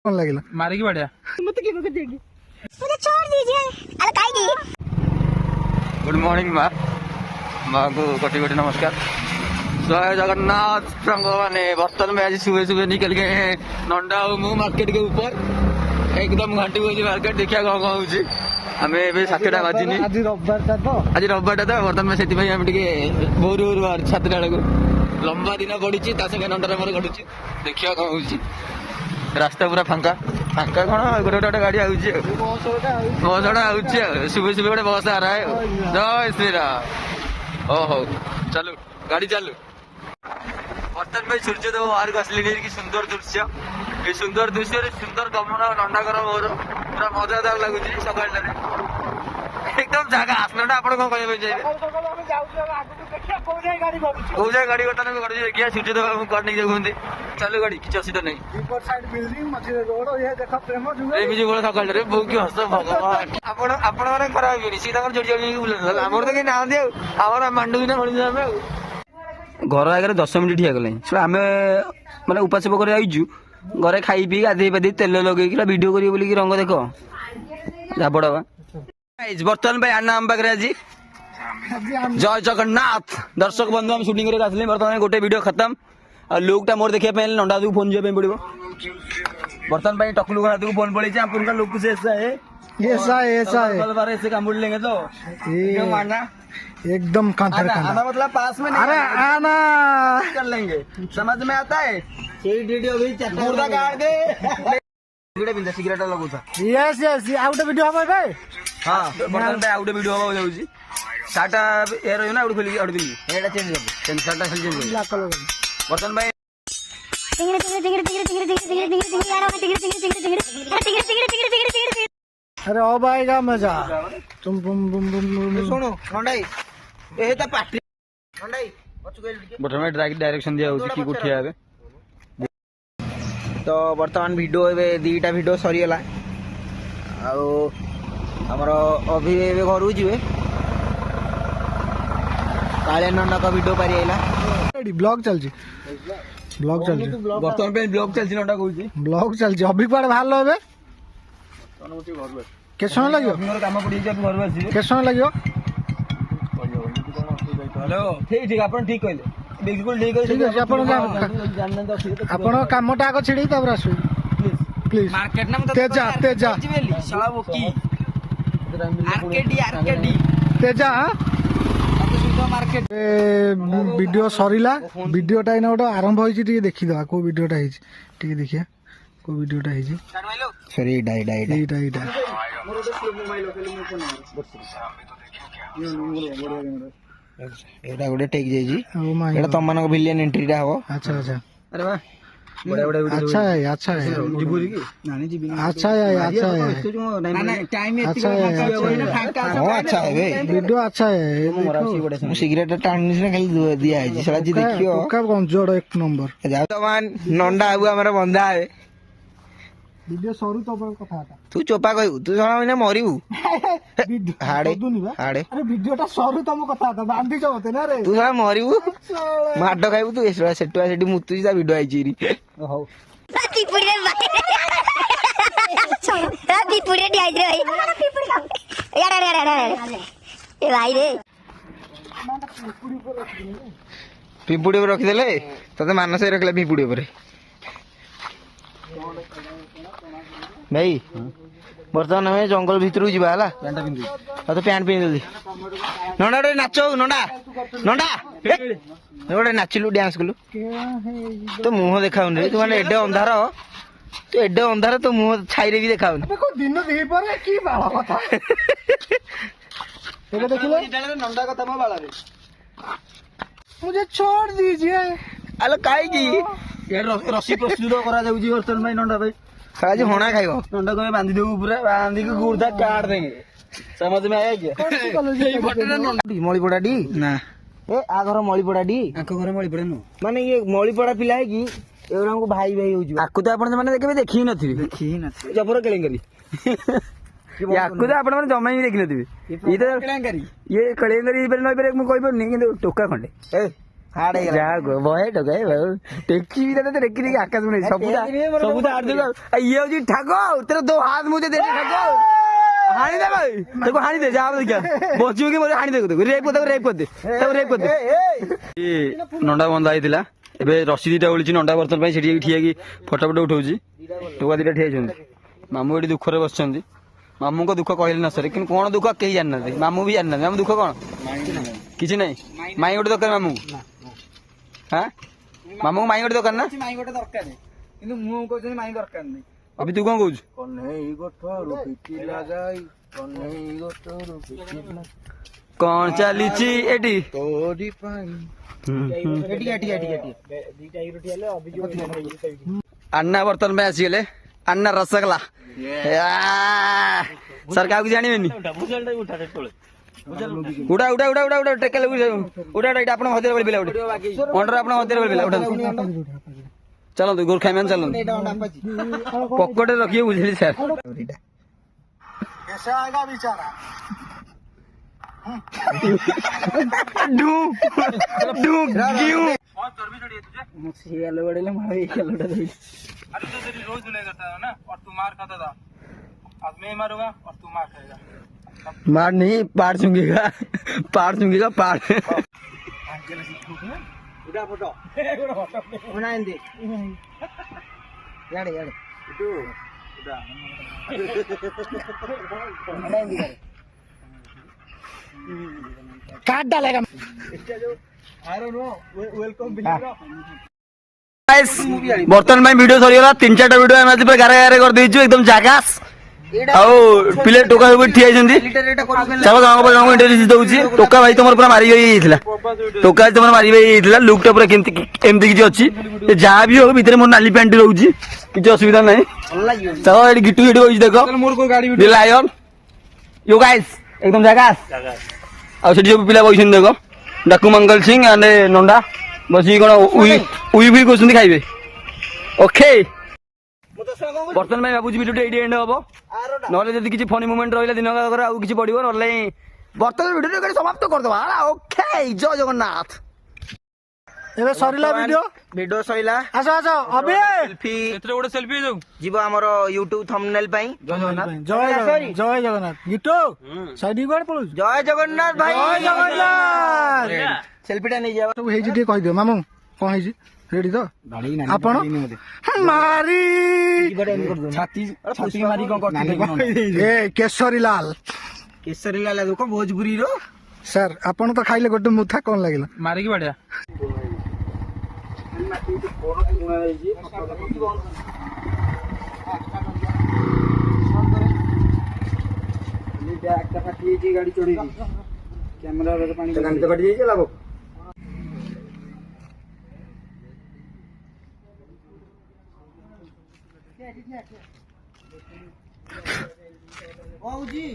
कौन लगेगा मारेगी बढ़िया मुझे छोड़ दीजिए। अरे काई गुड मॉर्निंग माँ माँ को कोटि कोटि नमस्कार। जय जगन्नाथ संगवाने बर्तन में आज सुबह सुबह निकल गए हैं नंदा मु मार्केट के ऊपर एकदम घंटी बजी मार्केट देखिया कौन कौन होची हमें भी 7टा बाजिनी आज रविवार टा तो बर्तन में सेति भाई हम टिके भोर भोर बाहर 7टा बेला को लंबा दिन पड़ी ता संगे नंदा मोर घटुची देखिया कौन होची रास्ता पूरा फांका फांका कौन गोटे गोटे गाड़ी आउची बस टा आउची सुबह सुबह गोटे बस आ रहा है जय श्री राम ओ हो चलो गाड़ी चालू बर्तन में सूर्योदय बाहर को असली की सुंदर दृश्य ये सुंदर दृश्य सुंदर गमन नंदाकर मोर पूरा मजादार लगुच सकाल एकदम जगह आसना आप कौन कह कौ जाए गाड़ी बर्तन में गाड़ी देखिए सूर्योदय करने जाऊँगी चलो गाड़ी किसी असुविधा नहीं एमती बोला सकाल बहुत कि हस भगवान आपण मैंने खराब होनी सी जोड़ी जोड़ी बुला आमर तो कहीं ना आम मांडू ना मणि आम घर आगे 10 मिनिट ठिया गले आम मैंने उपास कर आईचु घरे खाई पी गाधे पाधे तेल लगे वीडियो करिए बोलिकी रंग देख झापड़ा बर्तमान भाई आना आम पाखे आज जय जगन्नाथ दर्शक बंधु हम शूटिंग करके बर्तमान गोटे वीडियो खत्म और लोकटा मोर देखा नंदा को फोन जावाई पड़ो बर्तमान टकलू हाथ को फोन पड़ी आपका लोग से ऐसा है ऐसे कामुड़ लेंगे तो मारना एकदम आना मतलब पास में नहीं अरे आना कर लेंगे समझ में आता है मुर्दा काट दे सिगरेट लगुता यस यस आउट वीडियो हम बे हां बर्तन पे आउट वीडियो हो जाउची साटा एरो ना आउट खोली आउट दिली एटा चेंज कर साटा चेंज कर बर्तन भाई अरे अब आएगा मजा तुम बुम बुम बुम बुम सुनो नंदाई ए त पाटी नंदाई बर्तन में डायरेक्शन दिया होची की कोठिया आबे तो वर्तमान वीडियो एबे दीटा वीडियो सरी गला आमर अभी एबे घर जीवे काले नंदा का वीडियो पारी आइला ब्लॉग चल जी ब्लॉग चल जी वर्तमान पे ब्लॉग चल नंदा कहूची ब्लॉग चल जी अभी कुआडे बाहर लो एबे के समय लगियो काम पड़ी जे घर आसी के समय लगियो हेलो ठीक अपन ठीक कहले बिल्कुल ठीक ठीक है आपण कामटा आग छिड़ी तब आसु प्लीज मार्केट ना तेजा तेजा साला वो की आरकेडी तेजा मार्केट वीडियो सरीला वीडियोटा इना गोटे आरंभ होई टी देखि दवा को वीडियोटा है टी देखिया को वीडियोटा है सॉरी डाई डाई डाई डाई डाई एटा गोटे टेक जाई एटा तम मानक विलियन एंट्रीटा हो अच्छा अच्छा अरे वाह बड़ा बड़ा अच्छा है अच्छा है जीबुरी की नानी जीबी अच्छा है अच्छा है ना टाइम अच्छा है हां अच्छा है बे वीडियो अच्छा है मु सिगरेट टाणनी से खाली दिया है साला जी देखियो का कौन जोड़ एक नंबर जवान नंदा आबु हमर बंदा है वीडियो सरू तो कथा था तू चोपा कहू तू साला इना मरिबू हाड़े हाड़े अरे वीडियोटा सरू तो कथा था बांधी जो होते ना रे तू साला मरिबू माड खाइबू तू एसरा सेटुआ सेटी मुतुजी ता वीडियो आइची री हो राती पुड़ी आई रे यार यार यार ए भाई रे पिपुड़ी पर रखी देले तते मानस रखले पिपुड़ी पर भाई बर्तमान हमें जंगल भीतर जीवा है तो पैंट पिंधि दे नंदा गोटे नाच नंदा नंदा गोटे नाचिलु डांस कलु तो मुह देखा तू मैंने एडे अंधार तू एडे अंधार तो मुह छाई भी देखा दिन दी पर की बाला कथा एबे देखिले नंदा कथा म बाला रे मुझे छोड़ दीजिए अरे काई की ये रसी प्रस्तुत करा जाउजी बर्तन भाई नंदा भाई आज होना खाइबो नंदा को बांधी देबू पूरा बांधी के गुर्दा काट देंगे समझ में आया क्या मळी पड़ाडी ना ए आ घर मळी पड़ाडी आको घर मळी पड़ा नो माने ये मळी पड़ा पिला है कि एरा हमको भाई भाई होजी आकु तो आपण माने केबे देखि नथि जबर केलेंगरी याकु तो आपण माने जमा ही देखि नथि ये तो केलेंगरी ये केलेंगरी पर नय पर मु कहबो नि किंतु टोका खंडे ए ଯାହା କୁହ ବହେ ଟଙ୍କା ଟେକି ବି ତତେ ଟେକି ଦେଇକି ଆକାଶ ନେଇ ସବୁ ଇଏ ହଉଛି ଠାଗ ତୋର ଦୋ ହାତ ମୁझे दे ଠାଗ ହାଣି ଦେ ଭାଇ ତାକୁ ହାଣି ଦେ ଯାହା ଦେଖିଆ ବଞ୍ଚିବ କି ମରେ ହାଣି ଦେ ତାକୁ ରେପ୍ କରିଦେ ନଣ୍ଡା ବନ୍ଧା ହେଇଥିଲା ଏବେ ରସି ଦିଟା ଓଳିଛି ନଣ୍ଡା ବର୍ତ୍ତନ ପାଇଁ ସେଠି ଠିଆ ହେଇକି ଫଟୋ ଉଠଉଛି ଟୋକା ଦିଟା ଠିଆ ହେଇଛନ୍ତି ମାମୁଁ ଏଠି ଦୁଃଖରେ ବସିଛନ୍ତି ମାମୁଙ୍କ ଦୁଃଖ କହିଲେ ନା ସରେ କିନ୍ତୁ କଣ ଦୁଃଖ କେହି ଜାଣିନାହାନ୍ତି ମାମୁଁ ବି ଜାଣିନାହାନ୍ତି ମାମୁଁ ଦୁଃଖ କଣ କିଛି ନାହିଁ ମାଇଁ ଗୋଟେ ଦରକାର ମାମୁଁ ହଁ ମାମୁଙ୍କୁ ମାଇଁ ଗୋଟେ ଦରକାର ନା ମାଇଁ ଗୋଟେ ଦରକାର କିନ୍ତୁ ମୁଁ କହୁଛନ୍ତି ମାଇଁ ଦରକାର ନାହିଁ ଅଭି ତୁ କଣ କହୁଛୁ କଣ ଚାଲିଛି ଏଠି अन्ना बर्तन में आसीगले अन्ना रसगला सर क्या जानिबेनी उड़ा उड़ा उड़ा उड़ा उड़ा टेकल उड़ा उड़ा आपण हदे बेल बिला उड़ा अंडर आपण हदे बेल बिला उड़ा चलो तू गोरखा मैन चलो पॉकेट रखिए बुझली सर कैसा आएगा बेचारा डू डू क्यों अरे तो तेरी रोज धुलाई करता है ना और तू मार खाता था आज मैं मारूंगा और तू मार खाएगा मार नहीं पार चुंगेगा पार उड़ा फोटो बना दे याड़े याड़े इटू उड़ा बना दे काट डालेगा I don't know welcome believer बर्तन में वीडियो सरीगला 3-4 वीडियो एम पर गारे गारे कर देइछु एकदम जागास आउ पिले टोका सब ठिया छथि चलो गांव पर गांव इंटरव्यू दउछि टोका भाई तमर पूरा मारी गई हितला टोका तमर मारी गई हितला लुक टा पूरा केमति एमति किछि अछि जा भी हो भीतर मोर नाली पैंट रहउछि किछि असुविधा नहीं चलो एडी गिट्टू एडी होइछि देखो मोर को गाड़ी ये लायन यो गाइस एकदम जागास आउ सेठी सब पिला बइछन देखो डाकू मंगल सिंह एंड नंदा बसी कोन उई भी कोसुंदी खाइबे ओके बर्तन में भाबुची वीडियो एडी एंड हबो नले जदी किछि फनी मोमेंट रहिला दिन का आ किछि पडिबो नले बर्तन वीडियो के समाप्त कर दबा ओके जय जगन्नाथ एबे सरिला वीडियो सइला आसो आसो अबे सेल्फी एतरे गोटे सेल्फी जाऊ जीव हमर YouTube थंबनेल पई जय जगन्नाथ गीतो साइड कोड पळु जय जगन्नाथ भाई जय जगन्नाथ सेल्फी टा नहीं जाव सब हेजी टे कहि दियो मामू कोन हेजी रेडी तो आपण मारी छाती छाती मारी कोन करते ए केसरी लाल दुख भोजपुरी रो सर आपण तो खाइले गोटे मुथा कोन लागिला मारी की बढ़िया गाड़ी चढ़ी कैमरा पानी तो कट जाई चला जी